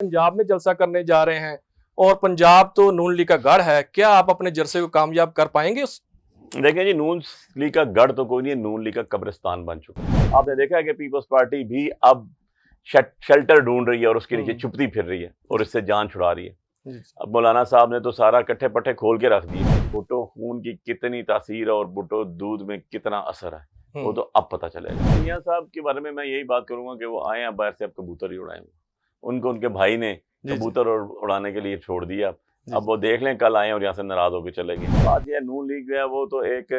पंजाब में जलसा करने जा रहे हैं और पंजाब तो नून लीग का गढ़ है। क्या आप अपने जलसे को कामयाब कर पाएंगे उस? देखिए जी, नून लीग का गढ़ तो कोई नहीं है, नून लीग का कब्रिस्तान बन चुका है। आपने देखा है कि पीपल्स पार्टी भी अब शेल्टर ढूंढ रही है और उसके नीचे छुपती फिर रही है और इससे जान छुड़ा रही है। जी। अब मौलाना साहब ने तो सारा कट्ठे पट्टे खोल के रख दिए। भुट्टो खून की कितनी तासीर है और भुट्टो दूध में कितना असर है वो तो अब पता चलेगा। मियां साहब के बारे में मैं यही बात करूंगा कि वो आए, अब बाहर से अब कबूतर ही उड़ाए। उनको उनके भाई ने कबूतर उड़ाने के लिए छोड़ दिया। अब वो देख लें, कल आए और यहाँ से नाराज होकर चले गए। बात यह, नून लीग जो है वो तो एक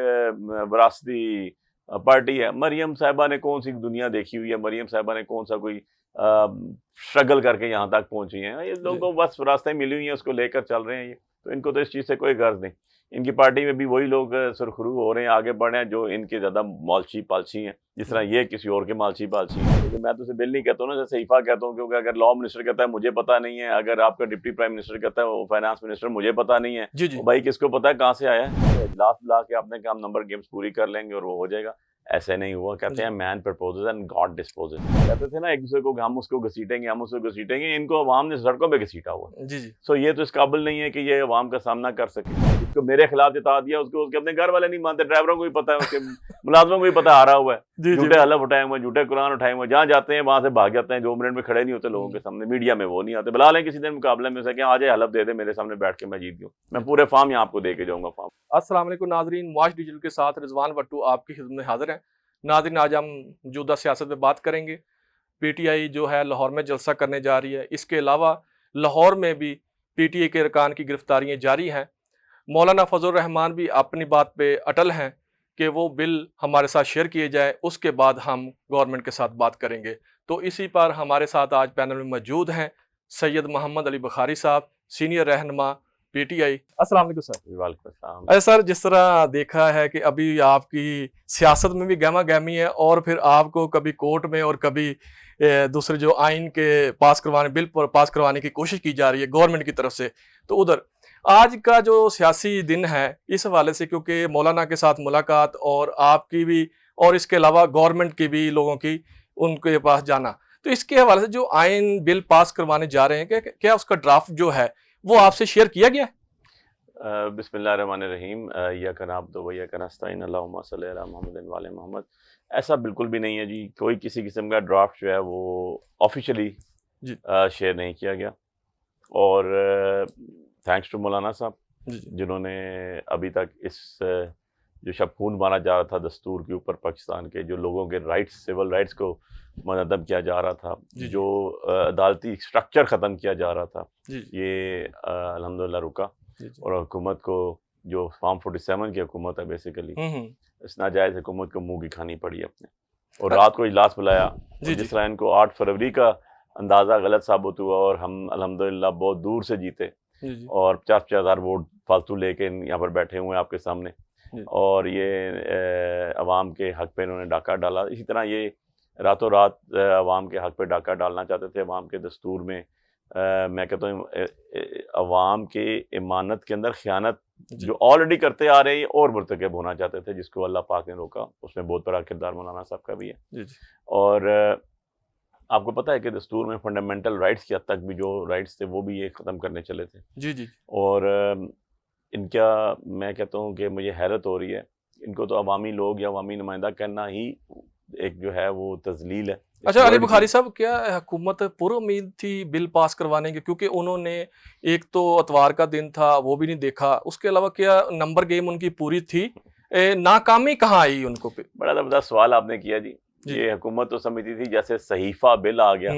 विरासती पार्टी है। मरियम साहिबा ने कौन सी दुनिया देखी हुई है? मरियम साहिबा ने कौन सा कोई स्ट्रगल करके यहाँ तक पहुंची हैं? ये लोग तो बस रास्ते मिली हुई हैं, उसको लेकर चल रहे हैं। ये तो इनको तो इस चीज़ से कोई गर्ज नहीं। इनकी पार्टी में भी वही लोग सुरखरू हो रहे हैं, आगे बढ़ रहे हैं जो इनके ज़्यादा मालची पालची हैं, जिस तरह ये किसी और के मालची पालची हैं। क्योंकि मैं तो उसे बिल नहीं कहता हूँ ना, जैसे ईफा कहता हूँ, क्योंकि अगर लॉ मिनिस्टर कहता है मुझे पता नहीं है, अगर आपका डिप्टी प्राइम मिनिस्टर कहता है वो फाइनेंस मिनिस्टर मुझे पता नहीं है, तो भाई किसको पता है कहाँ से आया है? इजलास बुला के अपने काम नंबर गेम्स पूरी कर लेंगे और वो हो जाएगा। ऐसे नहीं हुआ। कहते हैं man proposes and God disposes. कहते थे ना एक दूसरे को, हम उसको घसीटेंगे, हम उसको घसीटेंगे। इनको अवाम ने सड़कों पे घसीटा हुआ। सो ये तो इस काबिल नहीं है कि ये अवाम का सामना कर सके। इसको मेरे खिलाफ जिता दिया, उसको उसके अपने घर वाले नहीं मानते, ड्राइवरों को भी पता है, उसके मुलाजमों को भी पता आ रहा हुआ है। झूठे हलफ उठाए हुए, झूठे कुरान उठाए हुए, जहाँ जाते हैं वहां से भाग जाते हैं। 2 मिनट में खड़े नहीं होते लोगों के सामने, मीडिया में वो नहीं आते। बुला लें किसी दिन मुकाबले में, उसे आ जाए हलफ दे दे मेरे सामने बैठ के, मैं जीत गया, मैं पूरे फार्म यहाँ आपको दे के जाऊंगा फार्म। अस्सलाम वालेकुम नाजरीन, वाश डिजिटल के साथ रिजवान भट्टू आपकी खिदमत में हाजिर हैं। नाजरीन, आज हम मौजूदा सियासत में बात करेंगे। पीटीआई जो है लाहौर में जलसा करने जा रही है। इसके अलावा लाहौर में भी पीटीआई के अरकान की गिरफ्तारियां जारी हैं। मौलाना फजल रहमान भी अपनी बात पे अटल हैं कि वो बिल हमारे साथ शेयर किए जाए, उसके बाद हम गवर्नमेंट के साथ बात करेंगे। तो इसी पर हमारे साथ आज पैनल में मौजूद हैं सैयद मोहम्मद अली बुखारी साहब, सीनियर रहनुमा पीटीआई। अस्सलाम वालेकुम सर। वालेकुम अस्सलाम। अरे सर, जिस तरह देखा है कि अभी आपकी सियासत में भी गहमा गहमी है और फिर आपको कभी कोर्ट में और कभी दूसरे जो आइन के पास करवाने, बिल पर पास करवाने की कोशिश की जा रही है गवर्नमेंट की तरफ से, तो उधर आज का जो सियासी दिन है इस हवाले से, क्योंकि मौलाना के साथ मुलाकात और आपकी भी और इसके अलावा गवर्नमेंट की भी लोगों की उनके पास जाना, तो इसके हवाले से जो आइन बिल पास करवाने जा रहे हैं, क्या उसका ड्राफ्ट जो है वो आपसे शेयर किया गया? बिस्मिल्लाहिर्रहमानिर्रहीम। इय्याका नअब्दु व इय्याका नस्तईन, अल्लाहुम्मा सल्लि अला मुहम्मदिन व आले मोहम्मद। ऐसा बिल्कुल भी नहीं है जी, कोई किसी किस्म का ड्राफ्ट जो है वो ऑफिशियली शेयर नहीं किया गया। और थैंक्स टू मौलाना साहब जिन्होंने अभी तक इस जो शब खून मारा जा रहा था दस्तूर के ऊपर, पाकिस्तान के जो लोगों के राइट्स, सिविल राइट्स को मनदम किया जा रहा था, जो अदालती स्ट्रक्चर ख़त्म किया जा रहा था, ये अल्हम्दुलिल्लाह रुका। और हुकूमत को, जो फॉर्म 47 की हुकूमत है बेसिकली, इस नाजायज़ हुकूमत को मुंह की खानी पड़ी अपने। और रात को इजलास बुलाया, जिस तरह इनको 8 फरवरी का अंदाज़ा गलत साबित हुआ और हम अल्हम्दुलिल्लाह बहुत दूर से जीते और 50-50 हज़ार वोट फालतू लेके यहाँ पर बैठे हुए हैं आपके सामने, और ये अवाम के हक पे इन्होंने डाका डाला। इसी तरह ये रातों रात अवाम के हक पे डाका डालना चाहते थे। अवाम के दस्तूर में मैं कहता हूँ अवाम के इमानत के अंदर ख़यानत जो ऑलरेडी करते आ रहे हैं और मुर्तकब होना चाहते थे, जिसको अल्लाह पाक ने रोका। उसमें बहुत बड़ा किरदार मौलाना साहब का भी है। और आपको पता है कि दस्तूर में फंडामेंटल राइट्स की हद तक भी जो राइट्स थे वो भी ये ख़त्म करने चले थे। और इनका, मैं कहता हूँ कि मुझे हैरत हो रही है, इनको तो अवामी लोग या अवामी नुमाइंदा कहना ही एक जो है वो तजलील है। अच्छा अली बुखारी साहब, क्या हुकूमत पूरी उम्मीद थी बिल पास करवाने की? क्योंकि उन्होंने एक तो इतवार का दिन था वो भी नहीं देखा, उसके अलावा क्या नंबर गेम उनकी पूरी थी? नाकामी कहाँ आई उनको पे? बड़ा ज़बरदस्त सवाल आपने किया जी। ये हुकूमत तो समझती थी जैसे सहीफा बिल आ गया,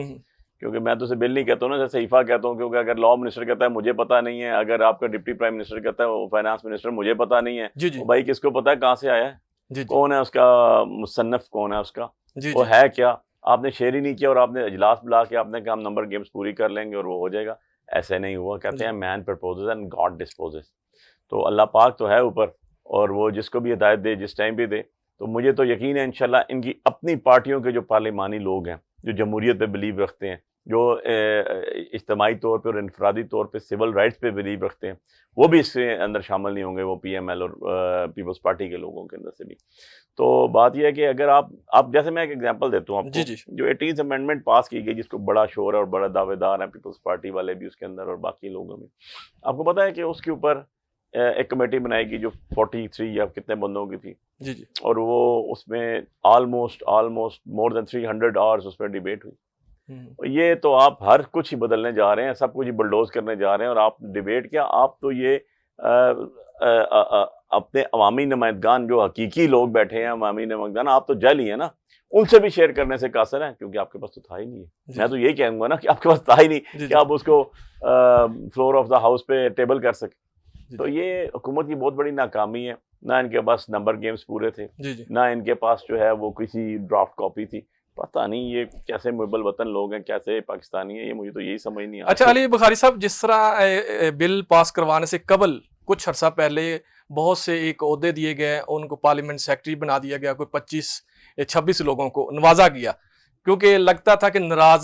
क्योंकि मैं तो उसे बिल नहीं कहता हूँ ना, जैसे सहीफा कहता हूँ, क्योंकि अगर लॉ मिनिस्टर कहता है मुझे पता नहीं है, अगर आपका डिप्टी प्राइम मिनिस्टर कहता है फाइनेंस मिनिस्टर मुझे पता नहीं है, तो भाई किसको पता है कहाँ से आया है, कौन है उसका मुसन्नफ, कौन है उसका, वो है क्या? आपने शेयर ही नहीं किया और आपने इजलास बुला के आपने कहा हम नंबर गेम्स पूरी कर लेंगे और वो हो जाएगा। ऐसे नहीं हुआ। कहते हैं man proposes and God disposes. तो अल्लाह पाक तो है ऊपर, और वो जिसको भी हिदायत दे, जिस टाइम भी दे। तो मुझे तो यकीन है इंशाल्लाह इनकी अपनी पार्टियों के जो पार्लिमानी लोग हैं, जो जमहूरियत पे बिलीव रखते हैं, जो इज्तिमाई तौर पे और इनफरादी तौर पे सिविल राइट्स पे बिलीव रखते हैं, वो भी इसके अंदर शामिल नहीं होंगे, वो पीएमएल और पीपल्स पार्टी के लोगों के अंदर से भी। तो बात यह है कि अगर आप जैसे मैं एक एग्जांपल देता हूँ जी आपको, जी जो 18th अमेंडमेंट पास की गई जिसको बड़ा शोर है और बड़ा दावेदार है पीपल्स पार्टी वाले भी उसके अंदर और बाकी लोगों में, आपको पता है कि उसके ऊपर एक कमेटी बनाएगी जो 43 या कितने बंदों की थी, जी जी और वो उसमें ऑलमोस्ट मोर देन 300 आवर्स उसमें डिबेट हुई। और ये तो आप हर कुछ ही बदलने जा रहे हैं, सब कुछ ही बुलडोज करने जा रहे हैं, और आप डिबेट क्या, आप तो ये अपने अवामी नुमाइंदगान जो हकीकी लोग बैठे हैं, अवामी नुमाइंदगान, आप तो जल ही है ना, उनसे भी शेयर करने से कासर है, क्योंकि आपके पास तो था ही नहीं है। मैं तो यही कहूँगा ना कि आपके पास था ही नहीं कि आप उसको फ्लोर ऑफ द हाउस पे टेबल कर सके। तो ये हुकूमत की बहुत बड़ी नाकामी है, ना इनके पास नंबर गेम्स पूरे थे, ना इनके पास जो है वो किसी ड्राफ्ट कॉपी थी। पता नहीं ये कैसे मुबल वतन लोग हैं, कैसे पाकिस्तानी हैं, ये मुझे तो यही समझ नहीं आता। अच्छा अली बुखारी साहब, जिस तरह बिल पास करवाने से कबल कुछ अर्सा पहले बहुत से एक ओहदे दिए गए, उनको पार्लियामेंट सेक्रेटरी बना दिया गया, कोई 25-26 लोगों को नवाजा गया, क्योंकि लगता था कि नाराज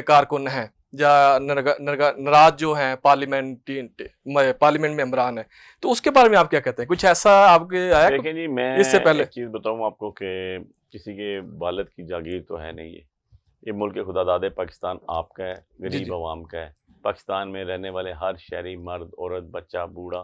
कारकुन हैं या नाराज जो हैं पार्लियामेंट मेंबरान है, तो उसके बारे में आप क्या कहते हैं? कुछ ऐसा आपके आया देखें जी, मैं इससे पहले? एक चीज़ बताऊँ आपको कि किसी के वालिद की जागीर तो है नहीं ये मुल्क खुदादादे पाकिस्तान आपका है, गरीब अवाम का है। पाकिस्तान में रहने वाले हर शहरी मर्द, औरत, बच्चा, बूढ़ा,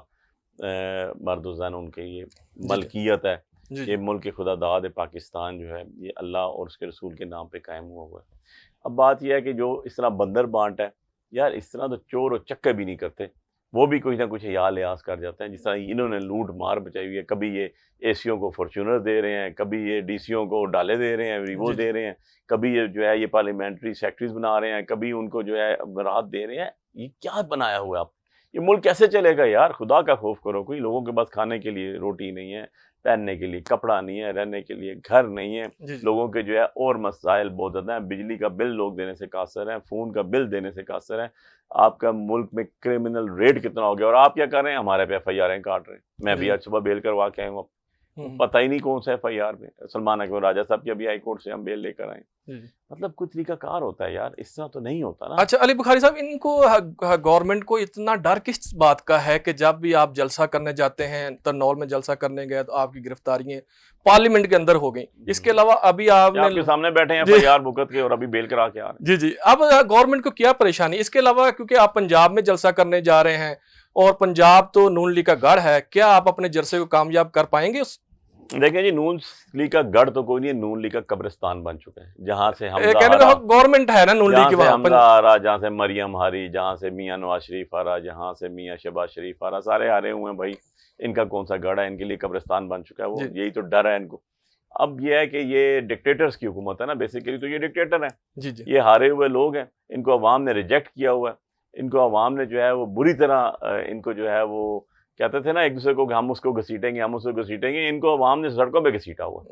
मर्द ज़न, उनके ये मलकियत है। ये मुल्क खुदादाद पाकिस्तान जो है, ये अल्लाह और उसके रसूल के नाम पे कायम हुआ है। अब बात यह है कि जो इस तरह बंदर बांट है यार, इस तरह तो चोर और चक्के भी नहीं करते, वो भी कुछ ना कुछ या लिहाज कर जाते हैं। जिस तरह इन्होंने लूट मार मचाई हुई है, कभी ये एसीओ को फॉर्च्यूनर दे रहे हैं, कभी ये डीसीओ को डाले दे रहे हैं, वीवो दे रहे हैं, कभी ये जो है ये पार्लियामेंट्री सेक्रेटरीज बना रहे हैं, कभी उनको जो है राहत दे रहे हैं। ये क्या बनाया हुआ है आप? ये मुल्क कैसे चलेगा यार? खुदा का खौफ करो। कोई लोगों के पास खाने के लिए रोटी नहीं है, पहनने के लिए कपड़ा नहीं है, रहने के लिए घर नहीं है। लोगों के जो है और मसाइल बहुत ज़्यादा हैं। बिजली का बिल लोग देने से कासर हैं, फ़ोन का बिल देने से कासर हैं। आपका मुल्क में क्रिमिनल रेट कितना हो गया, और आप क्या कर रहे हैं? हमारे पे FIR काट रहे हैं। मैं भी आज सुबह बेल करवा के आया हूँ, पता ही नहीं कौन सा FIR में सलमान अकबर राजा साहब की अभी हाई कोर्ट से हम बेल लेकर आए। मतलब कुछ तरीकाकार होता है यार, इस तरह तो नहीं होता ना। अच्छा अली बुखारी साहब, इनको गवर्नमेंट को इतना डर किस बात का है कि जब भी आप जलसा करने जाते हैं, तरनौल में जलसा करने गए तो आपकी गिरफ्तारियां पार्लियामेंट के अंदर हो गई? इसके अलावा अभी आपके सामने बैठे हैं FIR भुगत के और अभी बेल करा के आ रहे हैं। जी, अब गवर्नमेंट को क्या परेशानी? इसके अलावा क्योंकि आप पंजाब में जलसा करने जा रहे हैं और पंजाब तो नून लीग का गढ़ है, क्या आप अपने जलसे को कामयाब कर पाएंगे? देखें जी, नून लीग का गढ़ तो कोई नहीं है, नून लीग का कब्रिस्तान बन चुका है, जहाँ से गवर्नमेंट है ना नून लीग की, आ रहा, जहाँ से मरियम हारी, जहाँ से मियाँ नवाज शरीफ आ रहा, जहाँ से मियाँ शहबाज शरीफ आ रहा, सारे आ रहे हुए हैं भाई। इनका कौन सा गढ़ है? इनके लिए कब्रिस्तान बन चुका है वो। यही तो डर है इनको। अब ये है कि ये डिक्टेटर्स की हुकूमत है ना, बेसिकली तो ये डिक्टेटर है। ये हारे हुए लोग हैं, इनको अवाम ने रिजेक्ट किया हुआ है। इनको अवाम ने जो है वो बुरी तरह इनको जो है वो कहते थे ना एक दूसरे को, हम उसको घसीटेंगे, हम उसको घसीटेंगे, इनको अवाम ने सड़कों पे घसीटा हुआ।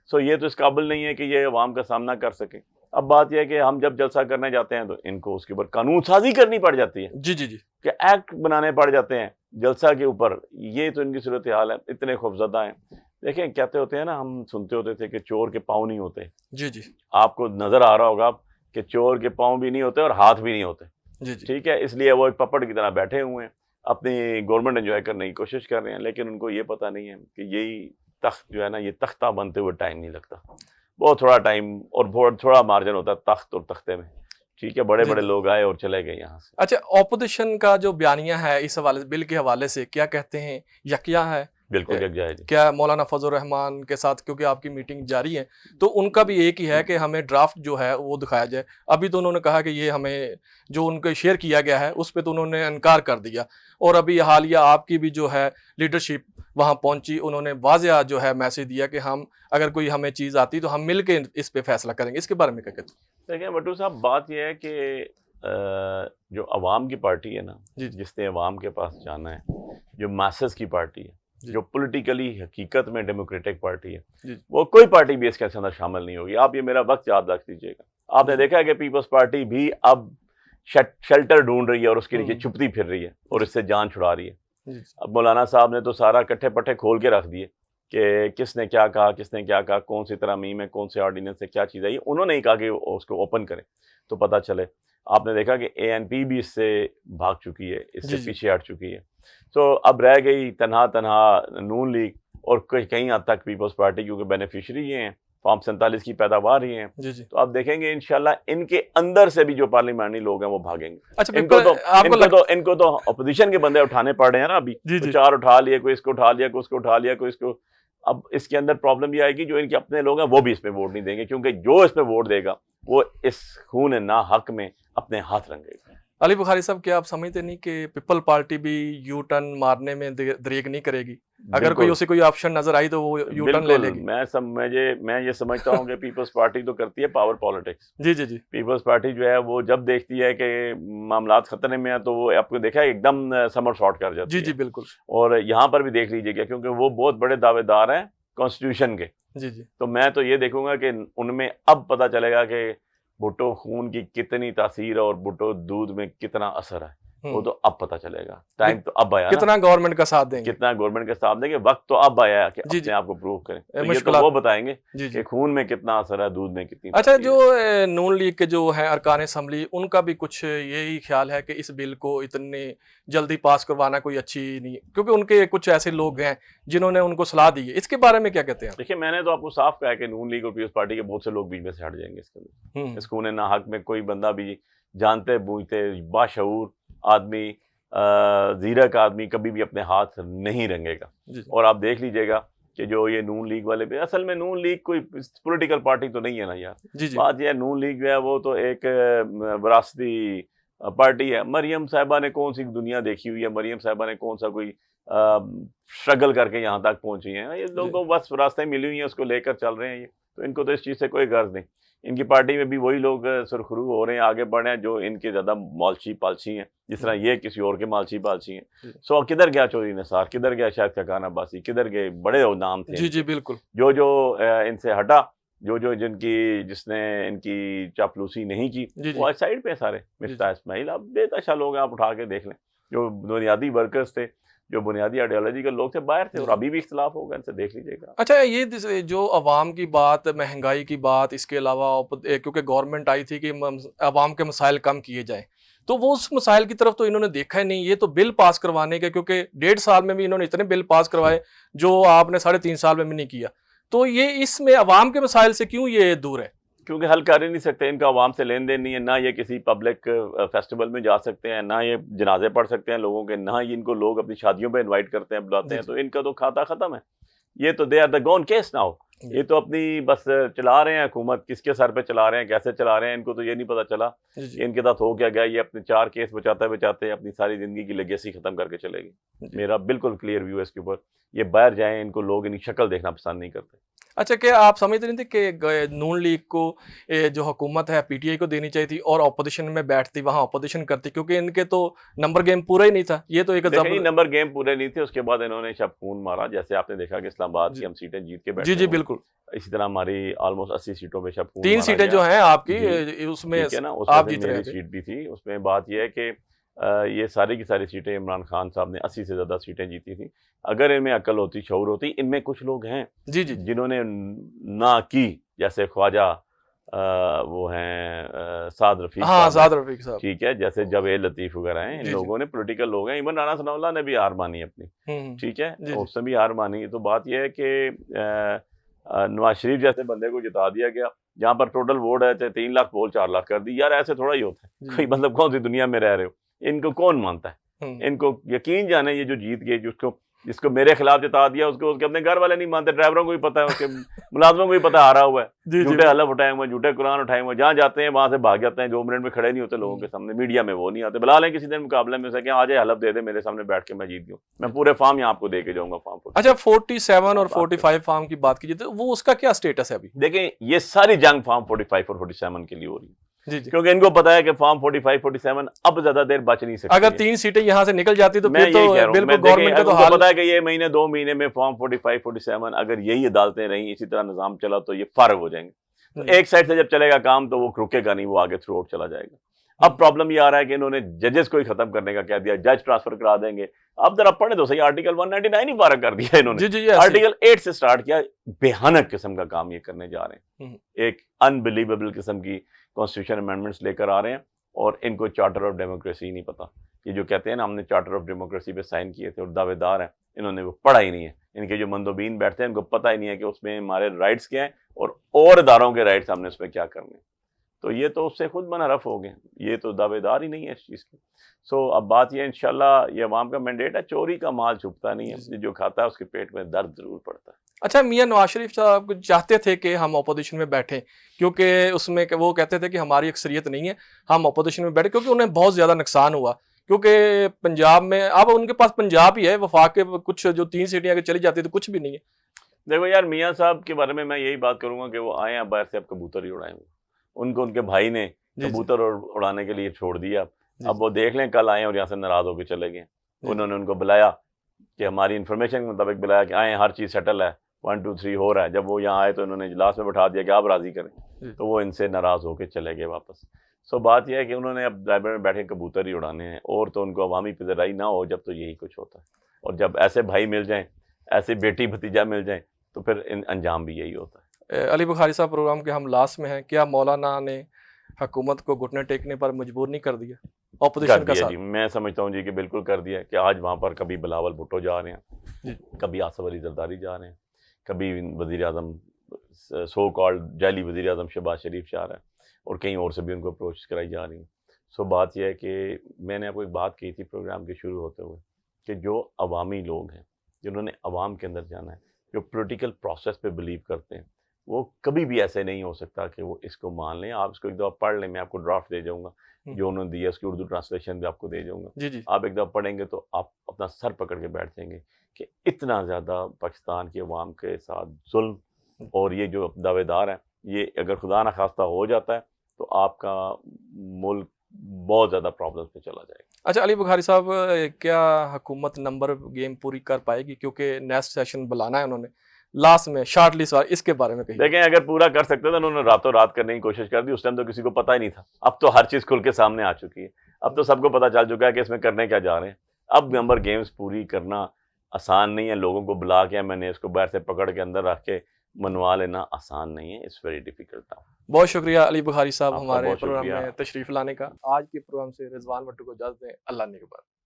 सो ये तो इस काबिल नहीं है कि ये अवाम का सामना कर सके। अब बात यह है कि हम जब जलसा करने जाते हैं तो इनको उसके ऊपर कानून साजी करनी पड़ जाती है। कि एक्ट बनाने पड़ जाते हैं जलसा के ऊपर। ये तो इनकी सूरत हाल है, इतने खौफजदा हैं। देखें, कहते होते हैं ना, हम सुनते होते थे कि चोर के पाँव नहीं होते। आपको नजर आ रहा होगा कि चोर के पाँव भी नहीं होते और हाथ भी नहीं होते। ठीक है, इसलिए वो एक पपड़ की तरह बैठे हुए हैं, अपनी गवर्नमेंट एंजॉय करने की कोशिश कर रहे हैं, लेकिन उनको ये पता नहीं है कि यही तख्त जो है ना, ये तख्ता बनते हुए टाइम नहीं लगता, बहुत थोड़ा टाइम और बहुत थोड़ा मार्जिन होता है तख्त और तख्ते में। ठीक है, बड़े बड़े लोग आए और चले गए यहाँ से। अच्छा, ऑपोजिशन का जो बयानिया है इस हवाले बिल के हवाले से, क्या कहते हैं? यकिया है? बिल्कुल यकजा है। क्या मौलाना फजल रहमान के साथ, क्योंकि आपकी मीटिंग जारी है, तो उनका भी एक ही है कि हमें ड्राफ्ट जो है वो दिखाया जाए। अभी तो उन्होंने कहा कि ये हमें जो उनको शेयर किया गया है उस पर तो उन्होंने इनकार कर दिया, और अभी हालिया आपकी भी जो है लीडरशिप वहाँ पहुंची, उन्होंने वाज़ेह जो है मैसेज दिया कि हम अगर कोई हमें चीज़ आती तो हम मिल के इस पर फैसला करेंगे। इसके बारे में क्या कहते हैं? देखिए भट्टू साहब, बात यह है कि जो अवाम की पार्टी है ना, जिसने अवाम के पास जाना है, जो मासेस की पार्टी है, जो पॉलिटिकली हकीकत में डेमोक्रेटिक पार्टी है, वो कोई पार्टी भी इसके अंदर शामिल नहीं होगी। आप ये मेरा वक्त याद रख दीजिएगा। आपने देखा है कि पीपल्स पार्टी भी अब शेल्टर ढूंढ रही है और उसके नीचे छुपती फिर रही है और इससे जान छुड़ा रही है। अब मौलाना साहब ने तो सारा कट्ठे पट्टे खोल के रख दिए कि किसने क्या कहा, किसने क्या कहा, कौन सी तरमीम है, कौन से ऑर्डिनेंस से क्या चीज़ आई। उन्होंने ही कहा कि उसको ओपन करें तो पता चले। आपने देखा कि ANP भी इससे भाग चुकी है, इससे जी। पीछे हट चुकी है। तो अब रह गई तनहा तनहा नून लीग और कहीं हद तक पीपल्स पार्टी, क्योंकि बेनिफिशियरी ये हैं, फॉर्म 47 की पैदावार ही हैं। जी। तो आप देखेंगे इंशाल्लाह इनके अंदर से भी जो पार्लियामानी लोग हैं वो भागेंगे। अच्छा, इनको तो अपोजिशन के बंदे उठाने पड़ रहे हैं ना अभी। तो 4 उठा लिए, कोई इसको उठा लिया, कोई इसको उठा लिया, कोई इसको। अब इसके अंदर प्रॉब्लम ये आएगी, जो इनके अपने लोग हैं वो भी इस पे वोट नहीं देंगे, क्योंकि जो इस पे वोट देगा वो इस खून ना हक में अपने हाथ रंगेगा। अली बुखारी साहब, क्या आप समझते नहीं कि पीपल पार्टी भी यू टर्न मारने में देर नहीं करेगी? अगर कोई उसे कोई ऑप्शन नजर आई तो वो यू टर्न ले लेगी। मैं ये समझता हूँ कि पीपल्स पार्टी तो करती है पावर पॉलिटिक्स। जी। पीपल्स पार्टी जो है वो जब देखती है कि मामलात खतरे में है तो वो आपको देखा है एकदम समर शॉट कर जाती है। जी बिल्कुल। और यहाँ पर भी देख लीजिएगा, क्योंकि वो बहुत बड़े दावेदार हैं कॉन्स्टिट्यूशन के। जी। तो मैं तो ये देखूंगा कि उनमें अब पता चलेगा कि भुट्टो खून की कितनी तासीर है और भुट्टो दूध में कितना असर है, वो तो अब पता चलेगा। टाइम तो अब आया, कितना गवर्नमेंट का साथ देंगे, कितना गवर्नमेंट का साथ देंगे, वक्त तो अब आया कि अपने आप को प्रूव करें। तो ये तो वो बताएंगे कि खून में कितना असर है, दूध में कितनी। अच्छा, जो नून लीग के जो है अरकान असम्बली, उनका भी कुछ यही ख्याल है कि इस बिल को इतनी जल्दी पास करवाना कोई अच्छी नहीं, क्योंकि उनके कुछ ऐसे लोग हैं जिन्होंने उनको सलाह दी है। इसके बारे में क्या कहते हैं? देखिए, मैंने तो आपको साफ कहा कि नून लीग और पीपल्स पार्टी के बहुत से लोग बीच में से हट जाएंगे इसके अंदर। इस खून ना हक में कोई बंदा भी जानते बूझते बाशऊर आदमी, जीरक आदमी कभी भी अपने हाथ नहीं रंगेगा। और आप देख लीजिएगा कि जो ये नून लीग वाले पे, असल में नून लीग कोई पॉलिटिकल पार्टी तो नहीं है ना यार। बात यह नून लीग जो है वो तो एक विरासती पार्टी है। मरियम साहिबा ने कौन सी दुनिया देखी हुई है? मरियम साहिबा ने कौन सा कोई स्ट्रगल करके यहाँ तक पहुंची है? ये लोग तो बस रास्ते मिली हुई हैं, उसको लेकर चल रहे हैं ये। तो इनको तो इस चीज़ से कोई गर्ज नहीं। इनकी पार्टी में भी वही लोग सुरखरू हो रहे हैं, आगे बढ़ रहे हैं, जो इनके ज़्यादा मालची पालची हैं, जिस तरह ये किसी और के मालची पालची हैं। सो किधर गया चौधरी निसार, किधर गया शायद खकान अब्बासी, किधर गए बड़े नाम थे। जी बिल्कुल। जो इनसे हटा, जिसने इनकी चापलूसी नहीं की, वो आज साइड पे सारे। मिफ्ता इस्माइल, अब बेतहाशा लोग आप उठा के देख लें, जो बुनियादी वर्कर्स थे, जो बुनियादी आइडियोलॉजिकल लोग थे, बाहर थे, और अभी भी इख्तिलाफ होगा, इनसे देख लीजिएगा। अच्छा, ये जो अवाम की बात, महंगाई की बात, इसके अलावा क्योंकि गवर्नमेंट आई थी कि अवाम के मसाइल कम किए जाएं, तो वो उस मसाइल की तरफ तो इन्होंने देखा ही नहीं। ये तो बिल पास करवाने के, क्योंकि 1.5 साल में भी इन्होंने इतने बिल पास करवाए जो आपने 3.5 साल में भी नहीं किया। तो ये इसमें अवाम के मसाइल से क्यों ये दूर है? क्योंकि हल कर ही नहीं सकते, इनका अवाम से लेन देन नहीं है। ना ये किसी पब्लिक फेस्टिवल में जा सकते हैं, ना ये जनाजे पढ़ सकते हैं लोगों के, ना ही इनको लोग अपनी शादियों पे इनवाइट करते हैं, बुलाते हैं। तो इनका तो खाता खत्म है। ये तो they are the gone case now. ये तो अपनी बस चला रहे हैं हुकूमत, किसके सर पे चला रहे हैं, कैसे चला रहे हैं, इनको तो ये नहीं पता चला इनके साथ हो क्या गया। ये अपने 4 केस बचाते बचाते अपनी सारी जिंदगी की लेगेसी खत्म करके चलेगी। मेरा बिल्कुल क्लियर व्यू है इसके ऊपर। ये बाहर जाएं, इनको लोग इनकी शक्ल देखना पसंद नहीं करते। अच्छा, क्या आप समझते नहीं थे कि नून लीग को जो हुकूमत है PTI को देनी चाहिए थी और अपोजिशन में बैठती, वहाँ अपोजिशन करती, क्योंकि इनके तो नंबर गेम पूरा ही नहीं था। ये तो एक नंबर गेम पूरे नहीं थे। उसके बाद इन्होंने शब खून मारा, जैसे आपने देखा कि इस्लामाबाद की हम सीटें जीत के बैठे। जी बिल्कुल। इसी तरह हमारी ऑलमोस्ट 80 सीटों पे शब खून 3 सीटें जो हैं आपकी, उसमें आप जीत रहे थे। सीट भी थी। उसमें बात यह है कि ये सारी की सारी सीटें इमरान खान साहब ने 80 से ज़्यादा सीटें जीती थी। अगर इनमें अकल होती, शऊर होती, इनमें कुछ लोग हैं जिन्होंने ना की, जैसे ख्वाजा वो हैं साद रफीक साहब, ठीक है, जैसे जवेद लतीफ़ वगैरह हैं। इन लोगों ने, पॉलिटिकल लोग हैं। इवन राना सनाउल्लाह ने भी हार मानी अपनी, ठीक है, उसने भी हार मानी। तो बात यह है कि नवाज शरीफ जैसे बंदे को जिता दिया गया, जहाँ पर टोटल वोट है 3 लाख बोल 4 लाख कर दी। यार ऐसे थोड़ा ही होता है। कोई मतलब कौन सी दुनिया में रह रहे हो? इनको कौन मानता है? इनको यकीन जाने, ये जो जीत गए, जिसको मेरे खिलाफ जिता दिया, उसको उसके अपने घर वाले नहीं मानते, ड्राइवरों को भी पता है, उसके मुलाजमों को भी पता, हारा हुआ है, झूठे हलफ उठाए हुए, झूठे कुरान उठाए हुए, जहाँ जाते हैं वहां से भाग जाते हैं। 2 मिनट में खड़े नहीं होते लोगों के सामने, मीडिया में वो नहीं आते। बुला लें किसी दिन मुकाबले में, सके आ जाए, हलफ दे दे मेरे सामने बैठ के, मैं जीत गया, मैं पूरे फार्म यहाँ आपको दे के जाऊंगा फार्म। अच्छा, 47 और 45 फार्म की बात कीजिए तो वो उसका क्या स्टेटस है अभी? देखें, ये सारी जंग फार्म 45 और 47 के लिए हो रही है, क्योंकि इनको पता है कि फॉर्म 45, 47 अब ज्यादा देर बच नहीं सकती। अगर 3 सीटें यहाँ से निकल जाती तो फिर तो बिल्कुल गवर्नमेंट का तो हाल पता है कि ये महीने 2 महीने में फॉर्म 45, 47 अगर यही अदालतें रही, इसी तरह निजाम चला, तो ये फारग हो जाएंगे। तो एक साइड से जब चलेगा काम तो वो रुकेगा नहीं, वो आगे थ्रू आउट चला जाएगा। अब प्रॉब्लम ये आ रहा है कि इन्होंने जजेस को ही खत्म करने का कह दिया, जज ट्रांसफर करा देंगे। अब जरा पढ़े तो सही, आर्टिकल 199 ही पारा कर दिया इन्होंने, आर्टिकल 8 से स्टार्ट किया। बेहानक किस्म का काम ये करने जा रहे हैं, एक अनबिलीवेबल किस्म की कॉन्स्टिट्यूशन अमेंडमेंट्स लेकर आ रहे हैं। और इनको चार्टर ऑफ डेमोक्रेसी नहीं पता। ये जो कहते हैं ना हमने चार्टर ऑफ डेमोक्रेसी पे साइन किए थे और दावेदार हैं, इन्होंने वो पढ़ा ही नहीं है। इनके जो मंदोबीन बैठते हैं इनको पता ही नहीं है कि उसमें हमारे राइट्स क्या हैं और इदारों के राइट्स हमने उसमें क्या करने। तो ये तो उससे खुद मनहरफ हो गए, ये तो दावेदार ही नहीं है इस चीज़ की। सो अब बात ये इंशाल्लाह ये अवाम का मैंडेट है, चोरी का माल छुपता नहीं है, जो खाता है उसके पेट में दर्द जरूर पड़ता है। अच्छा, मियां नवाज शरीफ साहब चाहते थे कि हम अपोजिशन में बैठें, क्योंकि उसमें वो कहते थे कि हमारी अक्सरियत नहीं है, हम अपोजिशन में बैठे, क्योंकि उन्हें बहुत ज़्यादा नुकसान हुआ। क्योंकि पंजाब में अब उनके पास पंजाब ही है, वफाक के कुछ जो 3 सीटें अगर चली जाती तो कुछ भी नहीं है। देखो यार, मियाँ साहब के बारे में मैं यही बात करूंगा कि वो आए हैं बाहर से, अब कबूतर ही उड़ाएंगे। उनको उनके भाई ने कबूतर उड़ाने के लिए छोड़ दिया। अब वो देख लें, कल आए और यहाँ से नाराज होकर चले गए। उन्होंने उनको बुलाया कि हमारी इन्फॉर्मेशन के मुताबिक बुलाया कि आए, हर चीज़ सेटल है, 1 2 3 हो रहा है। जब वो यहाँ आए तो उन्होंने इजलास में बैठा दिया कि आप राज़ी करें, तो वो इनसे नाराज़ होकर चले गए वापस। सो बात यह है कि उन्होंने अब लाइब्रेरी में बैठे कबूतर ही उड़ाने हैं, और तो उनको अवामी पिज़राई ना हो जब, तो यही कुछ होता है। और जब ऐसे भाई मिल जाएँ, ऐसे बेटी भतीजा मिल जाएँ, तो फिर अंजाम भी यही होता है। अली बुखारी साहब, प्रोग्राम के हम लास्ट में हैं, क्या मौलाना ने हुकूमत को घुटने टेकने पर मजबूर नहीं कर दिया ऑपोजिशन का साथ? जी, मैं समझता हूँ जी कि बिल्कुल कर दिया है कि आज वहाँ पर कभी बिलावल भुट्टो जा रहे हैं, कभी आसफ अली जरदारी जा रहे हैं, कभी वज़ीर आज़म सो कॉल्ड जाली वज़ीर आज़म शहबाज शरीफ जा रहा है, और कहीं और से भी उनको अप्रोच कराई जा रही है। सो बात यह है कि मैंने आपको एक बात कही थी प्रोग्राम के शुरू होते हुए कि जो अवामी लोग हैं, जिन्होंने अवाम के अंदर जाना है, जो पॉलिटिकल प्रोसेस पे बिलीव करते हैं, वो कभी भी ऐसे नहीं हो सकता कि वो इसको मान लें। आप इसको एक दफ़ा पढ़ लें, मैं आपको ड्राफ्ट दे जाऊँगा जो उन्होंने दिया, उसकी उर्दू ट्रांसलेशन भी आपको दे जाऊँगा। आप एक दफ़ा पढ़ेंगे तो आप अपना सर पकड़ के बैठ जाएंगे कि इतना ज़्यादा पाकिस्तान की अवाम के साथ जुल्म, और ये जो दावेदार हैं, ये अगर खुदा न खास्ता हो जाता है तो आपका मुल्क बहुत ज़्यादा प्रॉब्लम्स में चला जाएगा। अच्छा अली बुखारी साहब, क्या हुकूमत नंबर गेम पूरी कर पाएगी? क्योंकि नेक्स्ट सेशन बुलाना है उन्होंने, लास्ट में शॉर्ट लिस्ट वाला, इसके बारे में कहिए। देखें, अगर पूरा कर सकते थे उन्होंने रातों रात करने की कोशिश कर दी। उस टाइम तो किसी को पता ही नहीं था। अब तो हर चीज़ खुल के सामने आ चुकी है। अब तो सबको पता चल चुका है कि इसमें करने क्या जा रहे हैं। अब नंबर गेम्स पूरी करना आसान नहीं है। लोगों को बुला के मैंने इसको बाहर से पकड़ के अंदर रख के मनवा लेना आसान नहीं है। It's very difficult now. बहुत शुक्रिया अली बुखारी साहब हमारे प्रोग्राम में तशरीफ लाने का। आज के प्रोग्राम से रिजवान भट्टू को इजाज़त दें। अल्लाह निगहबान।